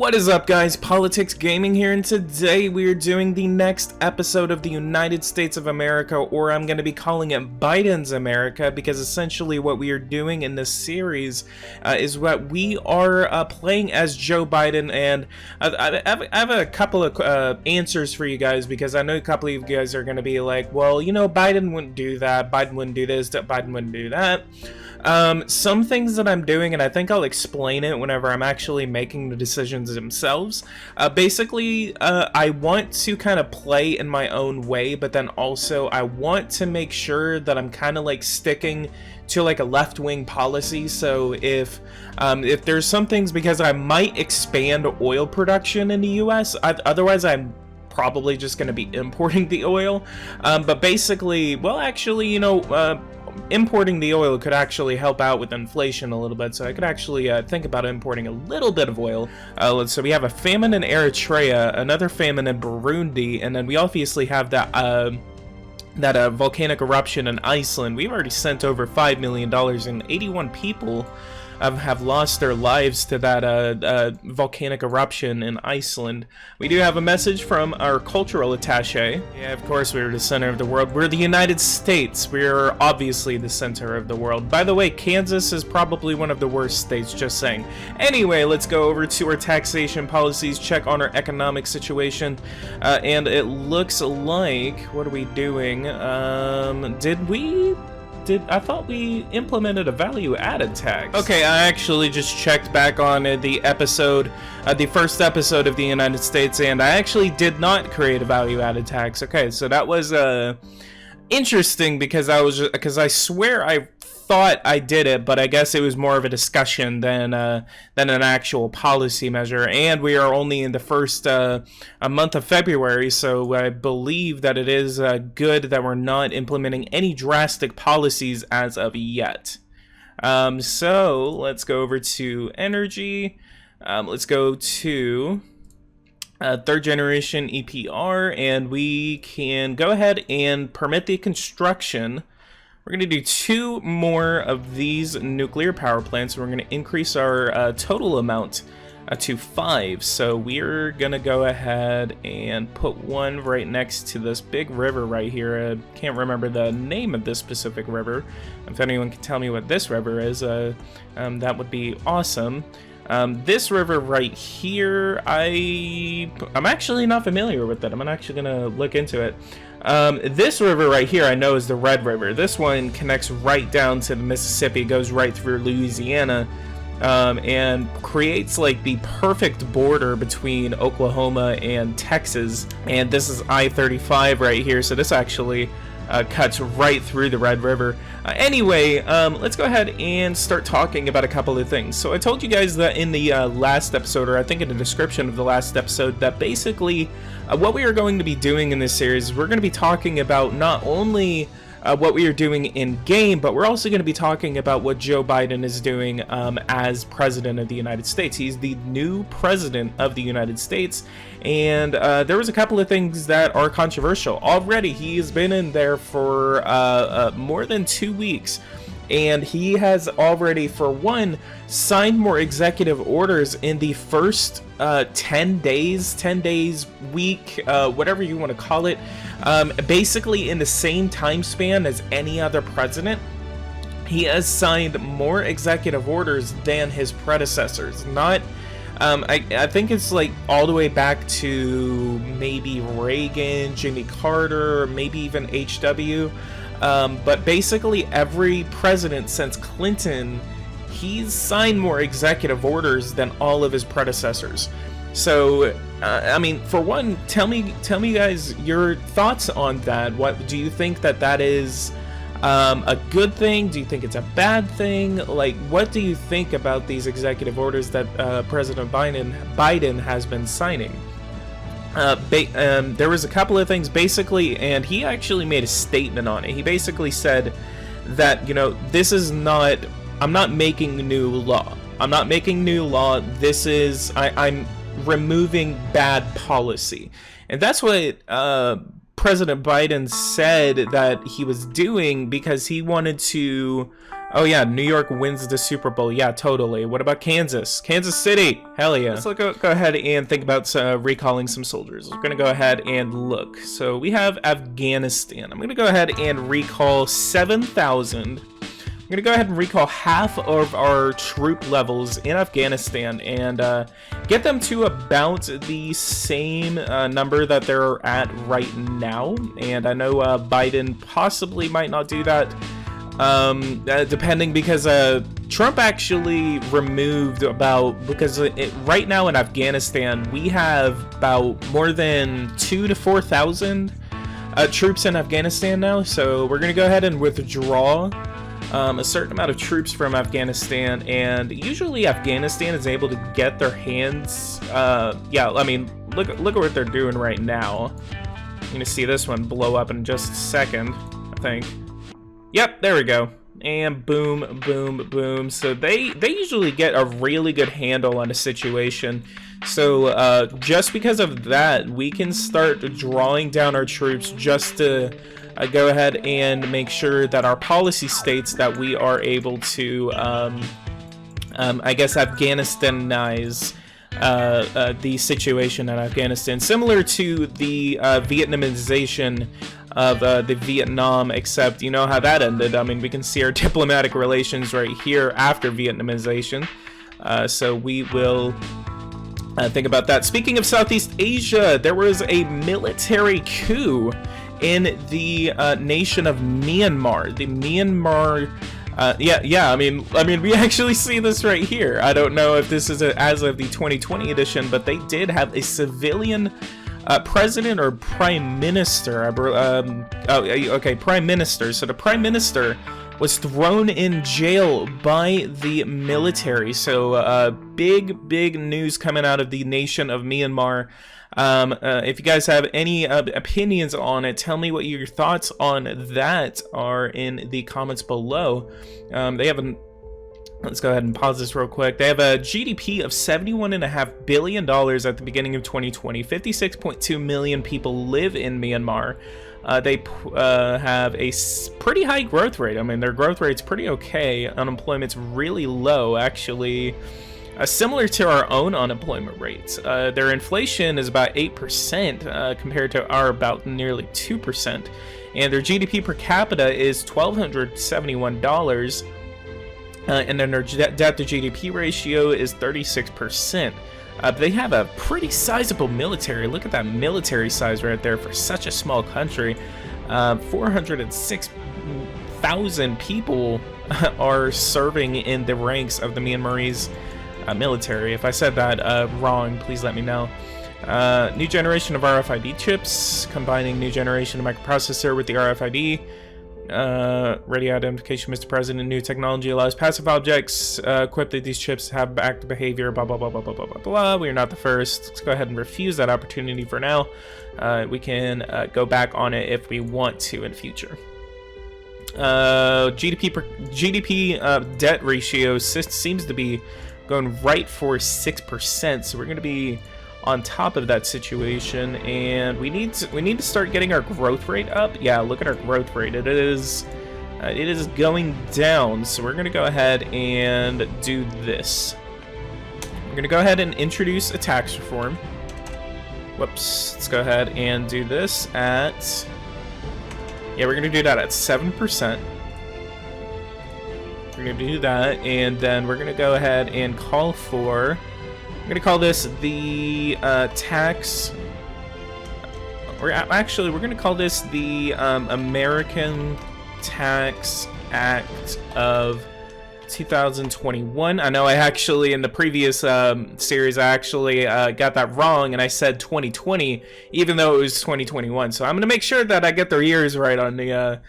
What is up, guys? PoliticsGaming here, and today we are doing the next episode of the United States of America, or I'm going to be calling it Biden's America, because essentially what we are doing in this series is what we are playing as Joe Biden, and I have a couple of answers for you guys, because I know a couple of you guys are going to be like, well, you know, Biden wouldn't do that, Biden wouldn't do this, Biden wouldn't do that. Some things that I'm doing, and I think I'll explain it whenever I'm actually making the decisions themselves. Basically, I want to kind of play in my own way, but then also I want to make sure that I'm kind of like sticking to like a left-wing policy. So if there's some things, because I might expand oil production in the US, otherwise I'm probably just going to be importing the oil. But basically, well, actually, you know, importing the oil could actually help out with inflation a little bit, so I could actually think about importing a little bit of oil. So we have a famine in Eritrea, another famine in Burundi, and then we obviously have that volcanic eruption in Iceland. We've already sent over $5 million, and 81 people have lost their lives to that volcanic eruption in Iceland. We do have a message from our cultural attaché. Yeah, of course, we're the center of the world. We're the United States. We're obviously the center of the world. By the way, Kansas is probably one of the worst states, just saying. Anyway, let's go over to our taxation policies, check on our economic situation, and it looks like, what are we doing? I thought we implemented a value-added tax. Okay, I actually just checked back on the episode, the first episode of the United States, and I actually did not create a value-added tax. Okay, so that was interesting, because I swear I thought I did it, but I guess it was more of a discussion than an actual policy measure. And we are only in the first a month of February, so I believe that it is good that we're not implementing any drastic policies as of yet. So let's go over to energy. Let's go to third generation EPR, and we can go ahead and permit the construction. We're going to do 2 more of these nuclear power plants. We're going to increase our total amount to 5. So we're going to go ahead and put one right next to this big river right here. I can't remember the name of this specific river. If anyone can tell me what this river is, that would be awesome. This river right here, I'm actually not familiar with it. I'm actually going to look into it. This river right here I know is the Red River. This one connects right down to the Mississippi, goes right through Louisiana, and creates like the perfect border between Oklahoma and Texas. And this is I-35 right here, so this actually cuts right through the Red River. Anyway, let's go ahead and start talking about a couple of things. So I told you guys that in the last episode, or I think in the description of the last episode, that basically what we are going to be doing in this series, we're going to be talking about not only what we are doing in game, but we're also going to be talking about what Joe Biden is doing as president of the United States. He's the new president of the United States, and there was a couple of things that are controversial. Already, he has been in there for more than 2 weeks, and he has already, for one, signed more executive orders in the first 10 days, week, whatever you want to call it, basically in the same time span as any other president. He has signed more executive orders than his predecessors. Not, I think it's like all the way back to maybe Reagan, Jimmy Carter, maybe even HW. But basically every president since Clinton, he's signed more executive orders than all of his predecessors. So, I mean, for one, tell me guys your thoughts on that. What do you think that is a good thing? Do you think it's a bad thing? Like, what do you think about these executive orders that President Biden has been signing? There was a couple of things basically, and he actually made a statement on it. He basically said that, you know, this is not, I'm not making new law. I'm not making new law. This is, I'm removing bad policy. And that's what President Biden said that he was doing, because he wanted to Oh yeah, New York wins the Super Bowl. Yeah, totally. What about Kansas? Kansas City. Hell yeah. Let's go ahead and think about recalling some soldiers. We're gonna go ahead and look. So we have Afghanistan. I'm gonna go ahead and recall 7,000. I'm gonna go ahead and recall half of our troop levels in Afghanistan and get them to about the same number that they're at right now. And I know Biden possibly might not do that, depending, because Trump actually removed right now in Afghanistan we have about more than 2,000 to 4,000 troops in Afghanistan now. So we're gonna go ahead and withdraw a certain amount of troops from Afghanistan, and usually Afghanistan is able to get their hands, yeah, I mean, look at what they're doing right now. You're gonna see this one blow up in just a second, I think. Yep, there we go. And boom, boom, boom. So they usually get a really good handle on a situation. So just because of that, we can start drawing down our troops just to go ahead and make sure that our policy states that we are able to, I guess, Afghanistanize the situation in Afghanistan, similar to the Vietnamization of the Vietnam, except you know how that ended. I mean, we can see our diplomatic relations right here after Vietnamization, so we will think about that. Speaking of Southeast Asia, there was a military coup in the nation of Myanmar. The Myanmar, yeah. I mean, we actually see this right here. I don't know if this is as of the 2020 edition, but they did have a civilian president or prime minister. Okay, prime minister. So the prime minister was thrown in jail by the military. So big news coming out of the nation of Myanmar. If you guys have any opinions on it, tell me what your thoughts on that are in the comments below. They have let's go ahead and pause this real quick. They have a GDP of $71.5 billion at the beginning of 2020. 56.2 million people live in Myanmar. They have a pretty high growth rate. I mean, their growth rate's pretty okay. Unemployment's really low, actually. Similar to our own unemployment rates. Their inflation is about 8% compared to our about nearly 2%. And their GDP per capita is $1,271. And then their debt to GDP ratio is 36%. They have a pretty sizable military. Look at that military size right there for such a small country. 406,000 people are serving in the ranks of the Myanmarese military. If I said that wrong, please let me know. New generation of RFID chips, combining new generation of microprocessor with the RFID. Radio identification, Mr. President. New technology allows passive objects equipped with these chips to have active behavior. Blah blah blah blah blah blah blah blah. We are not the first. Let's go ahead and refuse that opportunity for now. We can go back on it if we want to in future. GDP debt ratio seems to be going right for 6%, so we're going to be on top of that situation, and we need to start getting our growth rate up. Yeah, look at our growth rate. It is going down, so we're going to go ahead and do this. We're going to go ahead and introduce a tax reform. Whoops. Let's go ahead and do this at, yeah, we're going to do that at 7%. We're going to do that, and then we're going to go ahead and call for, I'm going to call this the tax, we're going to call this the American Tax Act of 2021. I know I actually, in the previous series, I actually got that wrong, and I said 2020, even though it was 2021. So I'm going to make sure that I get their years right on the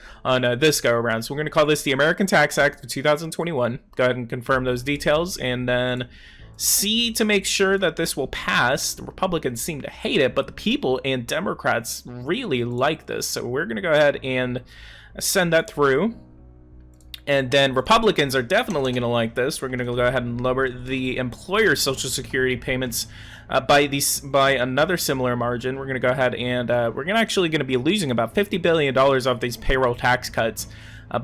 this go around. So we're going to call this the American Tax Act of 2021. Go ahead and confirm those details, and then see to make sure that this will pass. The Republicans seem to hate it, but the people and Democrats really like this. So we're going to go ahead and send that through. And then Republicans are definitely going to like this. We're going to go ahead and lower the employer Social Security payments by another similar margin. We're going to go ahead and we're actually going to be losing about $50 billion off these payroll tax cuts.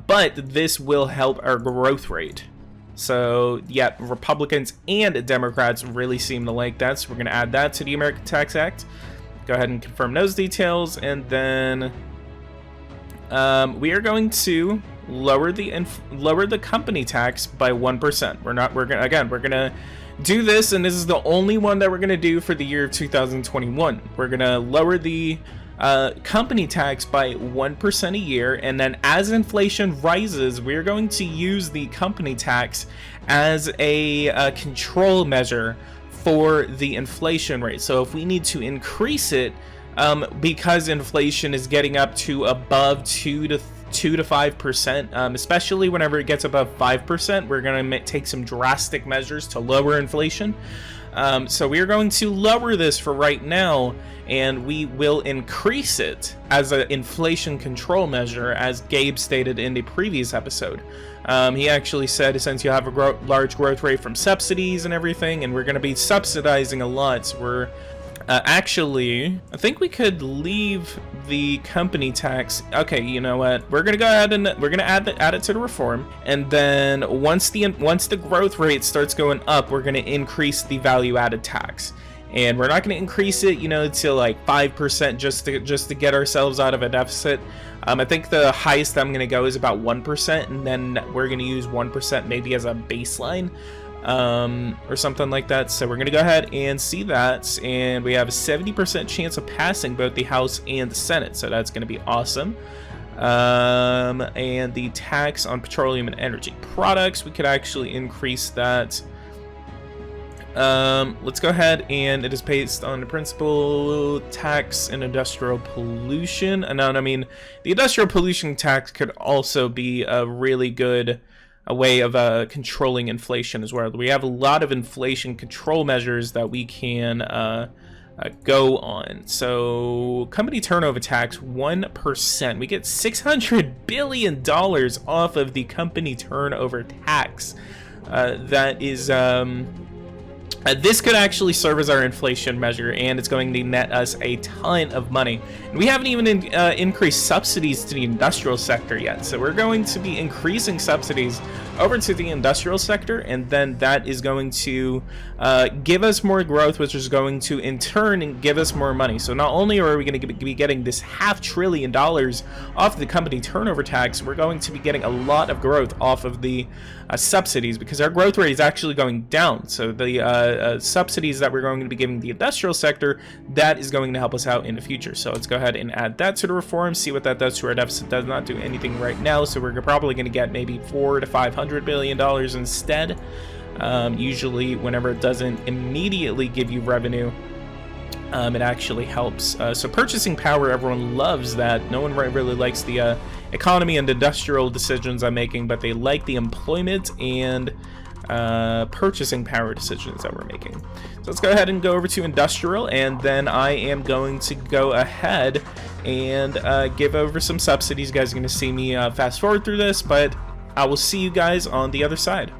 but this will help our growth rate. So yeah, Republicans and Democrats really seem to like that, so we're going to add that to the American Tax Act. Go ahead and confirm those details, and then we are going to lower the company tax by 1%. We're gonna do this, and this is the only one that we're gonna do for the year of 2021. We're gonna lower the company tax by 1% a year, and then as inflation rises, we're going to use the company tax as a control measure for the inflation rate. So if we need to increase it, because inflation is getting up to above 2 to 5%, especially whenever it gets above 5%, we're going to take some drastic measures to lower inflation. So we are going to lower this for right now, and we will increase it as an inflation control measure, as Gabe stated in the previous episode. He actually said, since you have a large growth rate from subsidies and everything, and we're going to be subsidizing a lot, so we're actually, I think we could leave the company tax. Okay, you know what? We're gonna go ahead and we're gonna add it to the reform, and then once the growth rate starts going up, we're gonna increase the value-added tax. And we're not gonna increase it, to like 5% just to get ourselves out of a deficit. I think the highest I'm gonna go is about 1%, and then we're gonna use 1% maybe as a baseline. Or something like that. So we're gonna go ahead and see that, and we have a 70% chance of passing both the House and the Senate, so that's gonna be awesome. And the tax on petroleum and energy products, we could actually increase that. Let's go ahead, and it is based on the principal tax and industrial pollution. And I mean, the industrial pollution tax could also be a really good way of controlling inflation as well. We have a lot of inflation control measures that we can go on. So company turnover tax 1%. We get $600 billion off of the company turnover tax. That is this could actually serve as our inflation measure, and it's going to net us a ton of money. And we haven't even increased subsidies to the industrial sector yet, so we're going to be increasing subsidies over to the industrial sector, and then that is going to give us more growth, which is going to in turn give us more money. So not only are we going to be getting this $500 billion off the company turnover tax, we're going to be getting a lot of growth off of the subsidies, because our growth rate is actually going down. So the subsidies that we're going to be giving the industrial sector, that is going to help us out in the future. So let's go ahead and add that to the reform, see what that does to our deficit. Does not do anything right now, so we're probably going to get maybe $400 to $500 billion instead. Usually whenever it doesn't immediately give you revenue, it actually helps. So purchasing power, everyone loves that. No one really likes the economy and industrial decisions I'm making, but they like the employment and purchasing power decisions that we're making. So let's go ahead and go over to industrial, and then I am going to go ahead and give over some subsidies. You guys are going to see me fast forward through this, but I will see you guys on the other side.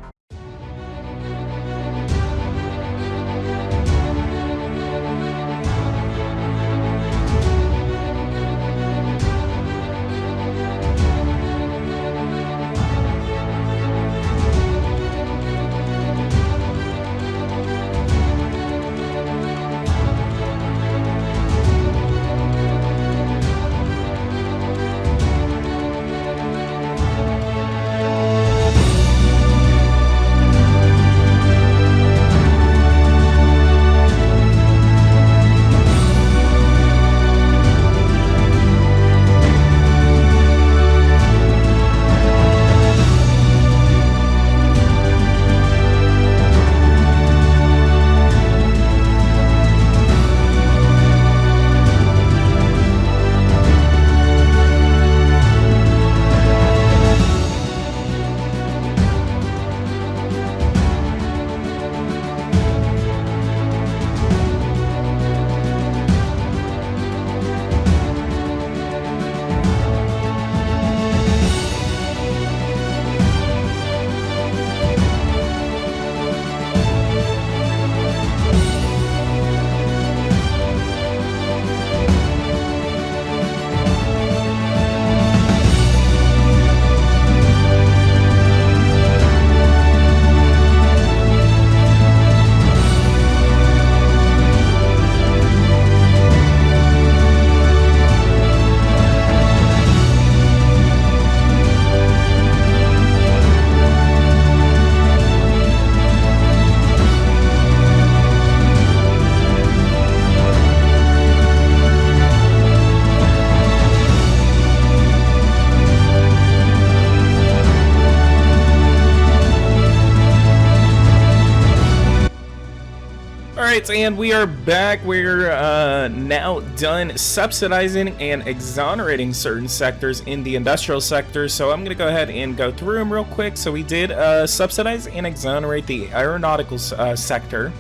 Alright, and we are back. We're now done subsidizing and exonerating certain sectors in the industrial sector, so I'm going to go ahead and go through them real quick. So we did subsidize and exonerate the aeronautical sector.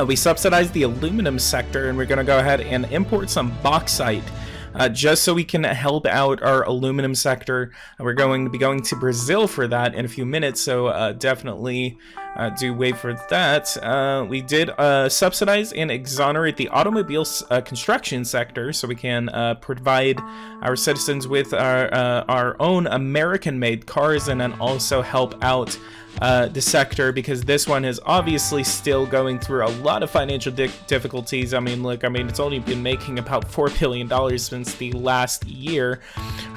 We subsidized the aluminum sector, and we're going to go ahead and import some bauxite. Just so we can help out our aluminum sector. We're going to be going to Brazil for that in a few minutes, so definitely do wait for that. We did subsidize and exonerate the automobile construction sector, so we can provide our citizens with our own American-made cars, and then also help out the sector, because this one is obviously still going through a lot of financial difficulties. I mean, look, it's only been making about $4 billion since the last year.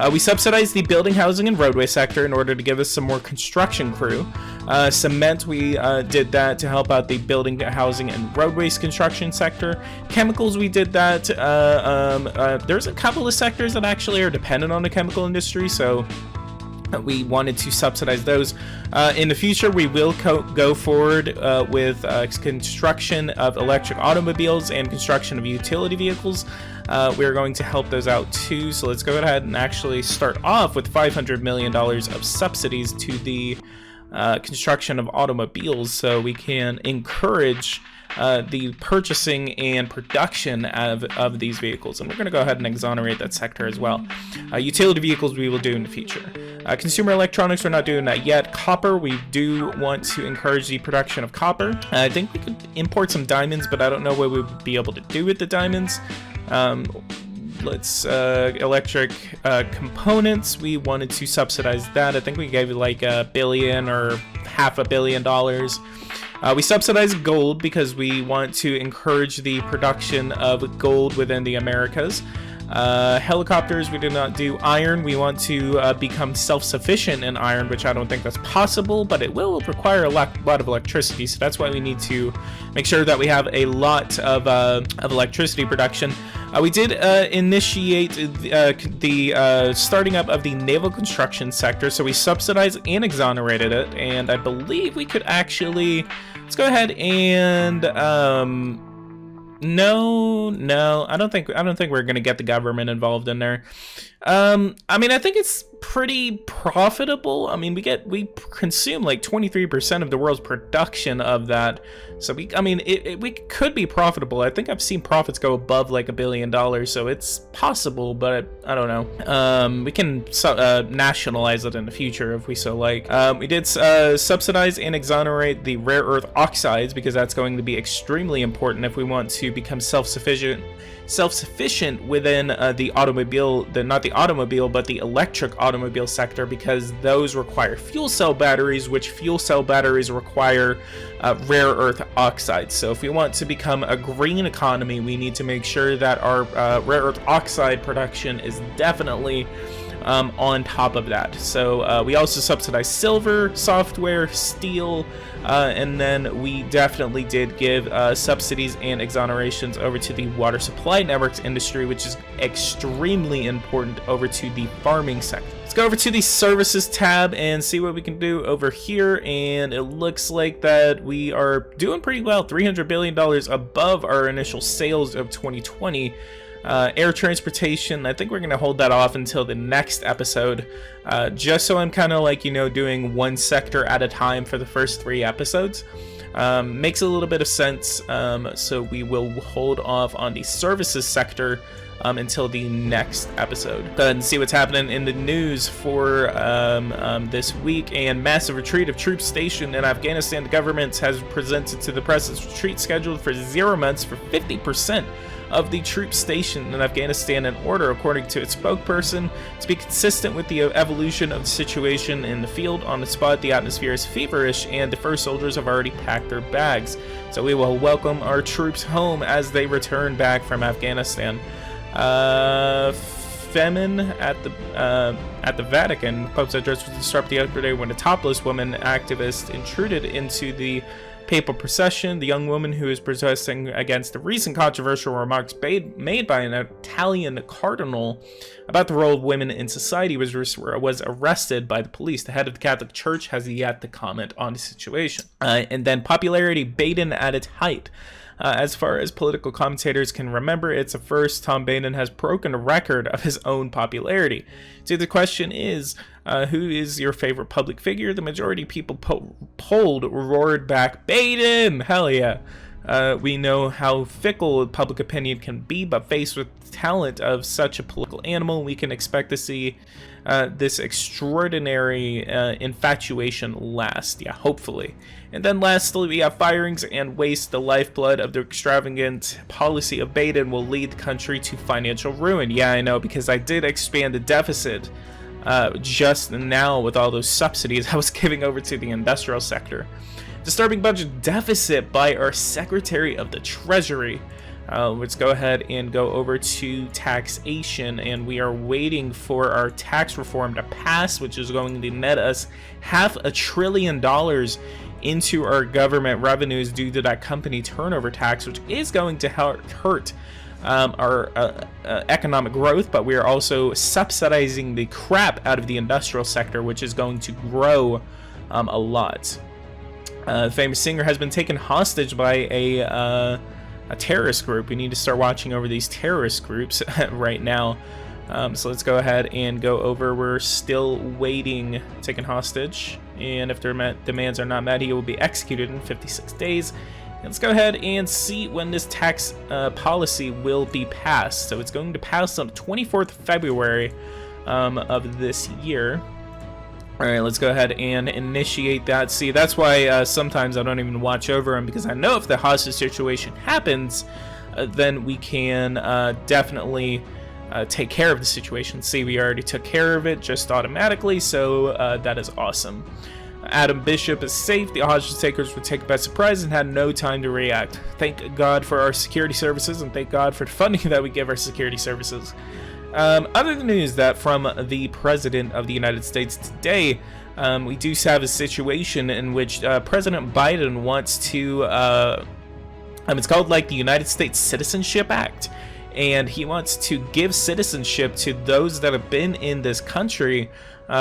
We subsidized the building, housing, and roadway sector in order to give us some more construction crew. Cement, we did that to help out the building, housing, and roadways construction sector. Chemicals, we did that. There's a couple of sectors that actually are dependent on the chemical industry, so we wanted to subsidize those. In the future, we will go forward with construction of electric automobiles and construction of utility vehicles. We're going to help those out too, so let's go ahead and actually start off with $500 million of subsidies to the construction of automobiles, so we can encourage the purchasing and production of these vehicles, and we're going to go ahead and exonerate that sector as well. Utility vehicles we will do in the future. Consumer electronics, we're not doing that yet. Copper, we do want to encourage the production of copper. I think we could import some diamonds, but I don't know what we would be able to do with the diamonds. Electric components, we wanted to subsidize that. I think we gave it like $1 billion or $500 million. We subsidize gold because we want to encourage the production of gold within the Americas. Helicopters, we did not do. Iron, we want to become self-sufficient in iron, which I don't think that's possible, but it will require a lot of electricity, so that's why we need to make sure that we have a lot of electricity production. We did initiate the starting up of the naval construction sector, so we subsidized and exonerated it, and I believe we could actually, let's go ahead and no, I don't think we're gonna get the government involved in there. I think it's pretty profitable. We consume like 23% of the world's production of that, so we could be profitable. I think I've seen profits go above like $1 billion, so it's possible, but I don't know. We can nationalize it in the future if we so like. We did subsidize and exonerate the rare earth oxides, because that's going to be extremely important if we want to become self-sufficient within the automobile, not the automobile, but the electric automobile sector, because those require fuel cell batteries, which fuel cell batteries require rare earth oxides. So if we want to become a green economy, we need to make sure that our rare earth oxide production is definitely on top of that. So we also subsidize silver, software, steel, and then we definitely did give subsidies and exonerations over to the water supply networks industry, which is extremely important, over to the farming sector. Let's go over to the services tab and see what we can do over here, and it looks like that we are doing pretty well, $300 billion above our initial sales of 2020. Air transportation, I think we're going to hold that off until the next episode, just so I'm kind of like, doing one sector at a time for the first 3 episodes. Makes a little bit of sense, so we will hold off on the services sector until the next episode. Go ahead and see what's happening in the news for this week. And massive retreat of troops stationed in Afghanistan. The government has presented to the press its retreat scheduled for 0 months for 50% of the troops stationed in Afghanistan in order, according to its spokesperson, to be consistent with the evolution of the situation in the field. On the spot, the atmosphere is feverish, and the first soldiers have already packed their bags. So we will welcome our troops home as they return back from Afghanistan. Famine at the Vatican. Pope's address was disrupted yesterday when a topless woman activist intruded into the papal procession. The young woman who is protesting against the recent controversial remarks made by an Italian cardinal about the role of women in society was arrested by the police. The head of the Catholic Church has yet to comment on the situation. And then popularity, Biden at its height. As far as political commentators can remember, it's the first Tom Biden has broken a record of his own popularity. So the question is, who is your favorite public figure? The majority of people polled roared back, Biden! Hell yeah. We know how fickle public opinion can be, but faced with talent of such a political animal, we can expect to see this extraordinary infatuation last. Yeah, hopefully. And then lastly, we have firings and waste. The lifeblood of the extravagant policy of Biden will lead the country to financial ruin. Yeah, I know, because I did expand the deficit just now with all those subsidies I was giving over to the industrial sector. Disturbing budget deficit by our Secretary of the Treasury. Let's go ahead and go over to taxation, and we are waiting for our tax reform to pass, which is going to net us $500 billion into our government revenues due to that company turnover tax, which is going to hurt our economic growth, but we are also subsidizing the crap out of the industrial sector, which is going to grow a lot. Famous singer has been taken hostage by a terrorist group. We need to start watching over these terrorist groups right now. So let's go ahead and go over. We're still waiting, taken hostage, and if their demands are not met, he will be executed in 56 days. And let's go ahead and see when this tax policy will be passed. So it's going to pass on the 24th of February of this year. All right, let's go ahead and initiate that. See, that's why sometimes I don't even watch over them, because I know if the hostage situation happens, then we can definitely take care of the situation. See, we already took care of it just automatically, so that is awesome. Adam Bishop is safe. The hostage takers were taken by surprise and had no time to react. Thank God for our security services, and thank God for the funding that we give our security services. Other news that from the President of the United States today, we do have a situation in which President Biden wants to, it's called like the United States Citizenship Act, and he wants to give citizenship to those that have been in this country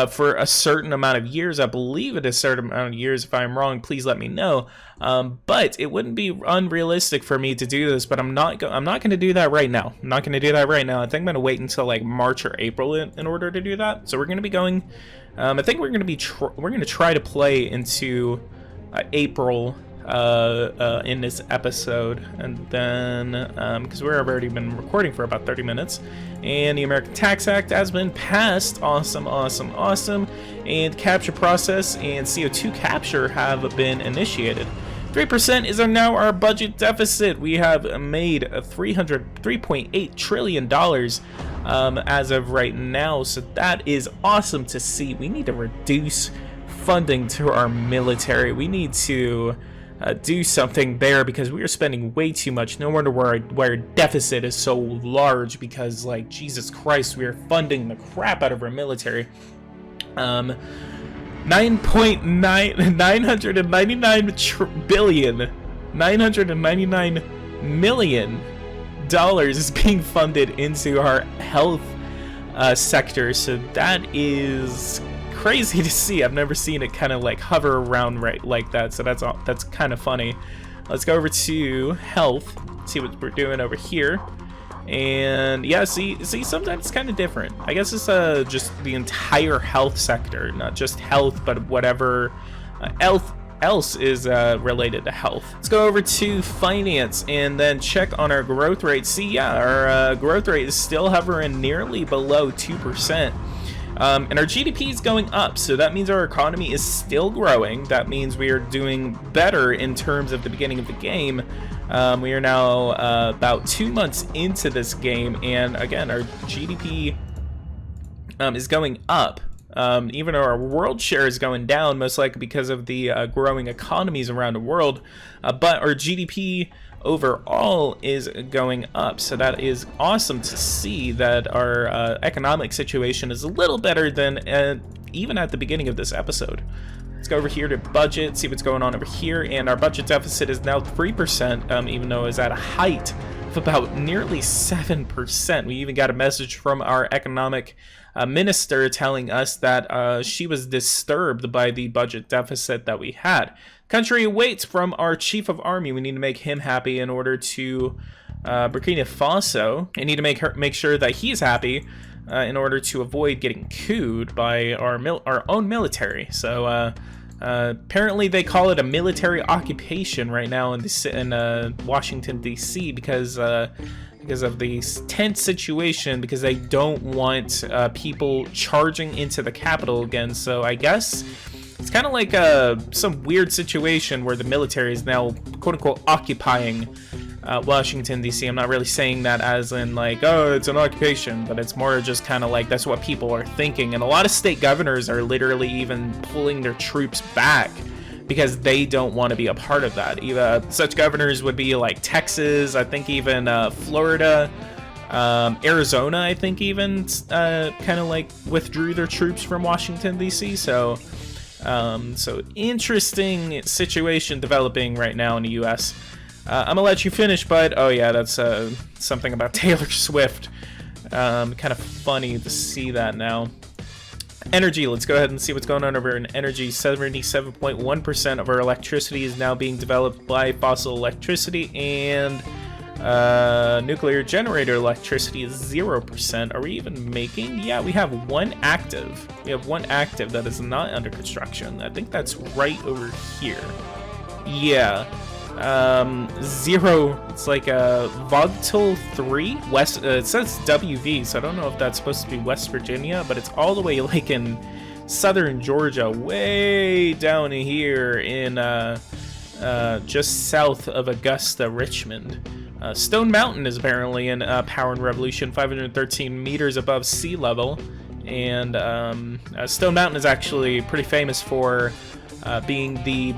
for a certain amount of years. I believe it is a certain amount of years. If I'm wrong, please let me know. But it wouldn't be unrealistic for me to do this, but I'm not going to do that right now. I'm not going to do that right now. I think I'm going to wait until like March or April in order to do that. So we're going to be going, I think we're going to try to play into April in this episode, and then because we've already been recording for about 30 minutes, and the American Tax Act has been passed. Awesome, and capture process and CO2 capture have been initiated. 3% is now our budget deficit. We have made $3.8 trillion as of right now, so that is awesome to see. We need to reduce funding to our military. We need to do something there, because we are spending way too much. No wonder why our deficit is so large, because like Jesus Christ, we are funding the crap out of our military. 999 million dollars is being funded into our health sector, so that is crazy to see. I've never seen it kind of like hover around right like that, so that's kind of funny. Let's go over to health, see what we're doing over here. And yeah, see sometimes it's kind of different. I guess it's just the entire health sector, not just health, but whatever else is related to health. Let's go over to finance and then check on our growth rate. See, yeah, our growth rate is still hovering nearly below 2%. And our GDP is going up, so that means our economy is still growing. That means we are doing better in terms of the beginning of the game. We are now about 2 months into this game, and again, our GDP is going up. Even though our world share is going down, most likely because of the growing economies around the world, but our GDP overall is going up, so that is awesome to see that our economic situation is a little better than even at the beginning of this episode. Let's go over here to budget, see what's going on over here, and our budget deficit is now 3%, even though it's at a height of about nearly 7%. We even got a message from our economic minister telling us that she was disturbed by the budget deficit that we had. Country awaits from our chief of army. We need to make him happy in order to Burkina Faso. I need to make sure that he's happy in order to avoid getting couped by our own military. So apparently they call it a military occupation right now in Washington D.C. because of the tense situation, because they don't want people charging into the Capitol again. So I guess it's kind of like some weird situation where the military is now quote-unquote occupying Washington D.C. I'm not really saying that as in like, oh, it's an occupation, but it's more just kind of like that's what people are thinking. And a lot of state governors are literally even pulling their troops back because they don't want to be a part of that. Such governors would be like Texas, I think even Florida, Arizona, I think even kind of like withdrew their troops from Washington D.C. So interesting situation developing right now in the U.S. I'm gonna let you finish, bud. Oh yeah, that's something about Taylor Swift. Kind of funny to see that now. Energy, let's go ahead and see what's going on over in energy. 77.1% of our electricity is now being developed by fossil electricity, and nuclear generator electricity is 0%. Are we even making? Yeah, we have one active. We have one active that is not under construction. I think that's right over here. Yeah. 0, it's like a Vogtle 3 West, it says WV, so I don't know if that's supposed to be West Virginia, but it's all the way like in southern Georgia, way down here in just south of Augusta, Richmond. Stone Mountain is apparently in Power and Revolution, 513 meters above sea level, and Stone Mountain is actually pretty famous for being the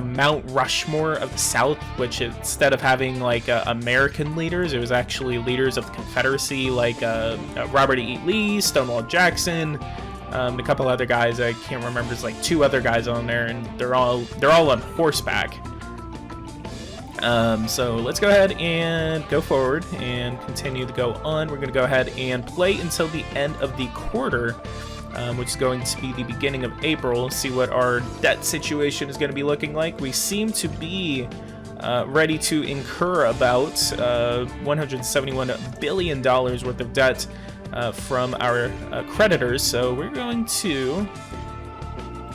Mount Rushmore of the South, which instead of having like American leaders, it was actually leaders of the Confederacy, like Robert E. Lee, Stonewall Jackson, a couple other guys I can't remember. There's like 2 other guys on there, and they're all on horseback. So let's go ahead and go forward and continue to go on. We're going to go ahead and play until the end of the quarter, which is going to be the beginning of April. See what our debt situation is going to be looking like. We seem to be ready to incur about $171 billion worth of debt from our creditors. So we're going to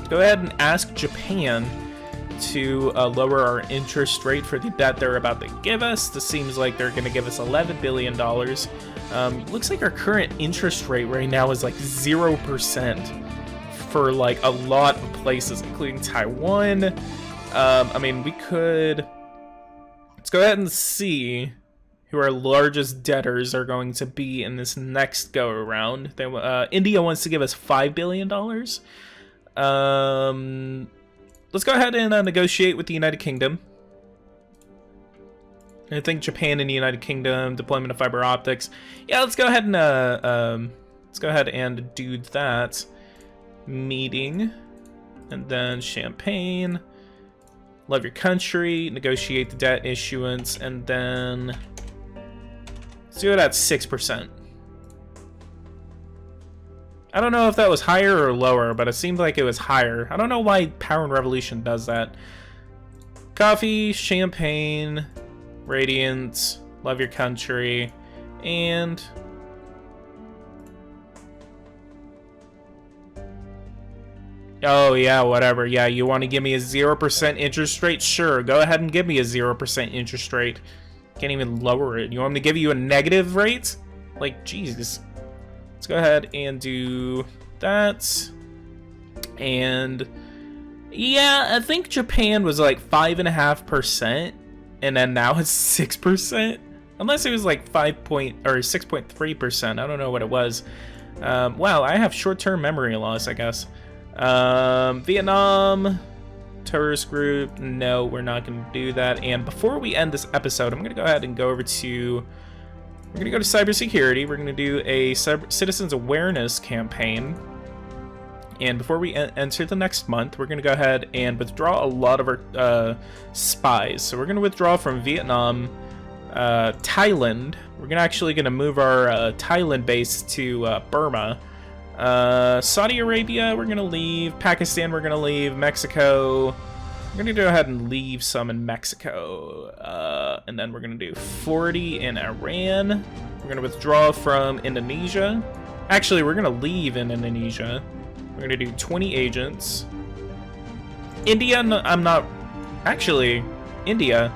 go ahead and ask Japan to lower our interest rate for the debt they're about to give us. This seems like they're going to give us $11 billion. Looks like our current interest rate right now is like 0% for like a lot of places, including Taiwan. I mean, we could... Let's go ahead and see who our largest debtors are going to be in this next go-around. India wants to give us $5 billion. Let's go ahead and negotiate with the United Kingdom. I think Japan and the United Kingdom, deployment of fiber optics. Yeah, let's go ahead and do that. Meeting, and then Champagne. Love your country. Negotiate the debt issuance, and then let's do it at 6%. I don't know if that was higher or lower, but it seemed like it was higher. I don't know why Power and Revolution does that. Coffee, champagne, radiance, love your country, and oh yeah, whatever. Yeah, you want to give me a 0% interest rate? Sure, go ahead and give me a 0% interest rate. Can't even lower it. You want me to give you a negative rate? Like, Jesus. Let's go ahead and do that. And yeah, I think Japan was like 5.5%, and then now it's 6%. Unless it was like 6.3%. I don't know what it was. Wow, I have short-term memory loss, I guess. Vietnam, tourist group. No, we're not going to do that. And before we end this episode, I'm going to go ahead and go over to... We're going to go to cybersecurity. We're going to do a citizens awareness campaign. And before we enter the next month, we're going to go ahead and withdraw a lot of our spies. So we're going to withdraw from Vietnam, Thailand. We're actually going to move our Thailand base to Burma. Saudi Arabia, we're going to leave. Pakistan, we're going to leave. Mexico, We're gonna go ahead and leave some in Mexico, and then we're gonna do 40 in Iran. We're gonna withdraw from Indonesia. Actually, we're gonna leave in Indonesia. We're gonna do 20 agents. India, I'm not... Actually, India,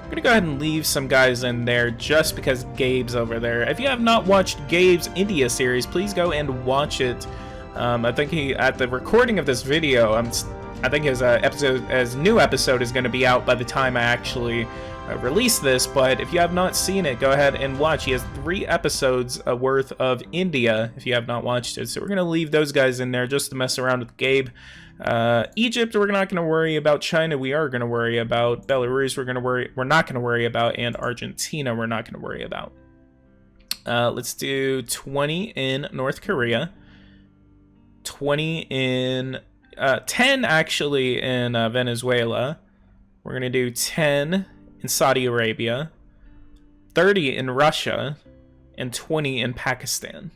I'm gonna go ahead and leave some guys in there just because Gabe's over there. If you have not watched Gabe's India series, please go and watch it. I think at the recording of this video, I think his new episode is going to be out by the time I actually release this, but if you have not seen it, go ahead and watch. He has 3 episodes worth of India, if you have not watched it. So we're going to leave those guys in there just to mess around with Gabe. Egypt, we're not going to worry about. China, we are going to worry about. Belarus, we're not going to worry about. And Argentina, we're not going to worry about. Let's do 20 in North Korea. 20 in... 10 actually in Venezuela. We're going to do 10 in Saudi Arabia, 30 in Russia, and 20 in Pakistan.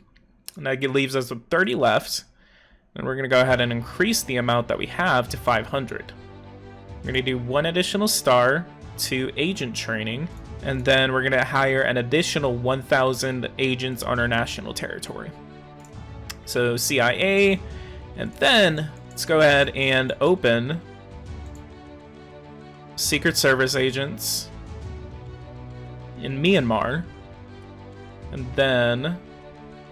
And that leaves us with 30 left. And we're going to go ahead and increase the amount that we have to 500. We're going to do 1 additional star to agent training. And then we're going to hire an additional 1,000 agents on our national territory. So CIA, and then let's go ahead and open Secret Service agents in Myanmar, and then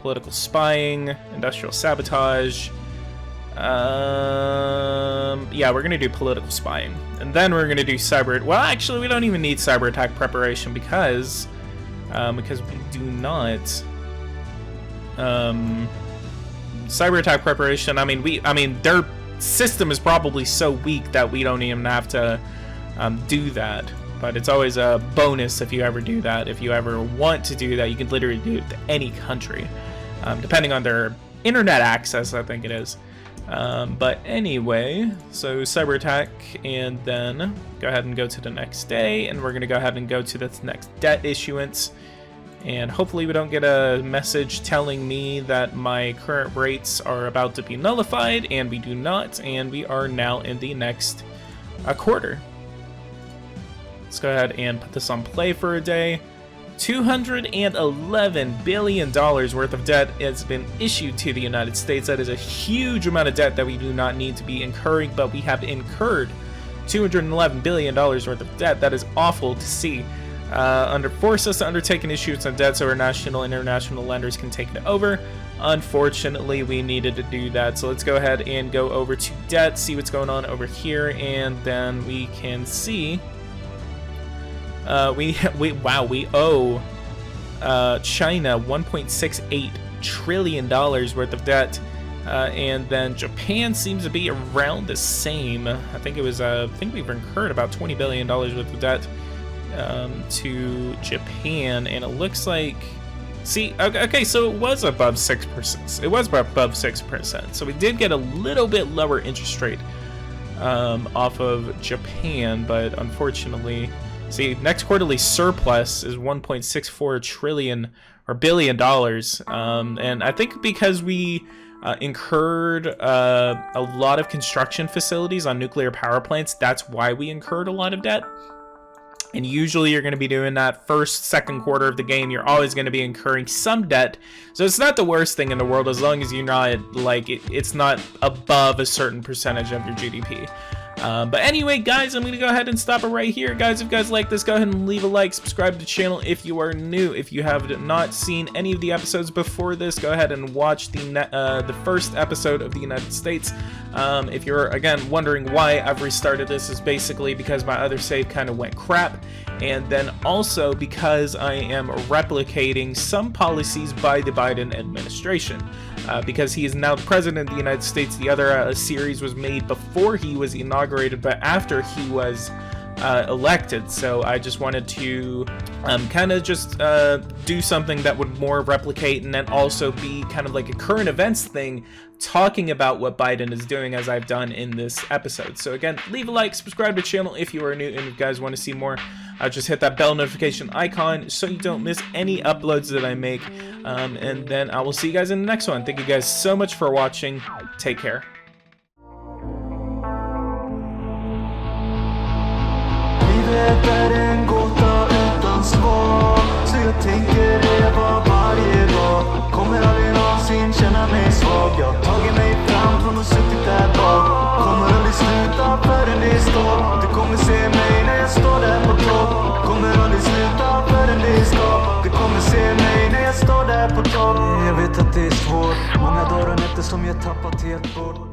political spying, industrial sabotage. Yeah, we're gonna do political spying, and then we're gonna do cyber. Well, actually, we don't even need cyber attack preparation because we do not. Cyber attack preparation. I mean, their system is probably so weak that we don't even have to do that. But it's always a bonus if you ever do that. If you ever want to do that, you can literally do it to any country, depending on their internet access, I think it is. But anyway, so cyber attack, and then go ahead and go to the next day, and we're gonna go ahead and go to the next debt issuance. And hopefully we don't get a message telling me that my current rates are about to be nullified, and we do not, and we are now in the next quarter. Let's go ahead and put this on play for a day. $211 billion worth of debt has been issued to the United States. That is a huge amount of debt that we do not need to be incurring, but we have incurred $211 billion worth of debt. That is awful to see. Force us to undertake an issuance on debt so our national and international lenders can take it over. Unfortunately, we needed to do that. So let's go ahead and go over to debt, see what's going on over here, and then we can see we owe China $1.68 trillion worth of debt, and then Japan seems to be around the same. I think we've incurred about $20 billion worth of debt to Japan, and it looks like, okay, so it was above 6%. It was above 6%. So we did get a little bit lower interest rate off of Japan, but unfortunately, see, next quarterly surplus is $1.64 trillion or billion dollars, and I think because we incurred a lot of construction facilities on nuclear power plants, that's why we incurred a lot of debt. And usually you're going to be doing that second quarter of the game. You're always going to be incurring some debt. So it's not the worst thing in the world as long as you're not, like, it's not above a certain percentage of your GDP. But anyway, guys, I'm going to go ahead and stop it right here. Guys, if you guys like this, go ahead and leave a like, subscribe to the channel if you are new. If you have not seen any of the episodes before this, go ahead and watch the first episode of the United States. If you're, again, wondering why I've restarted this, is basically because my other save kind of went crap, and then also because I am replicating some policies by the Biden administration. Because he is now the president of the United States. The other series was made before he was inaugurated, but after he was elected. So I just wanted to kind of just do something that would more replicate, and then also be kind of like a current events thing, talking about what Biden is doing, as I've done in this episode. So again, leave a like, subscribe to the channel if you are new, and if you guys want to see more, just hit that bell notification icon so you don't miss any uploads that I make. And then I will see you guys in the next one. Thank you guys so much for watching. Take care. Livet är en gåta utan svar, så jag tänker leva varje dag. Kommer aldrig någonsin känna mig svag. Jag har tagit mig fram från och suttit där bak. Kommer aldrig sluta förrän det är stopp. Du kommer se mig när jag står där på topp. Kommer aldrig sluta förrän det är stopp. Du kommer se mig när jag står där på topp. Jag vet att det är svårt, många dagar och nätter som jag tappat helt bort.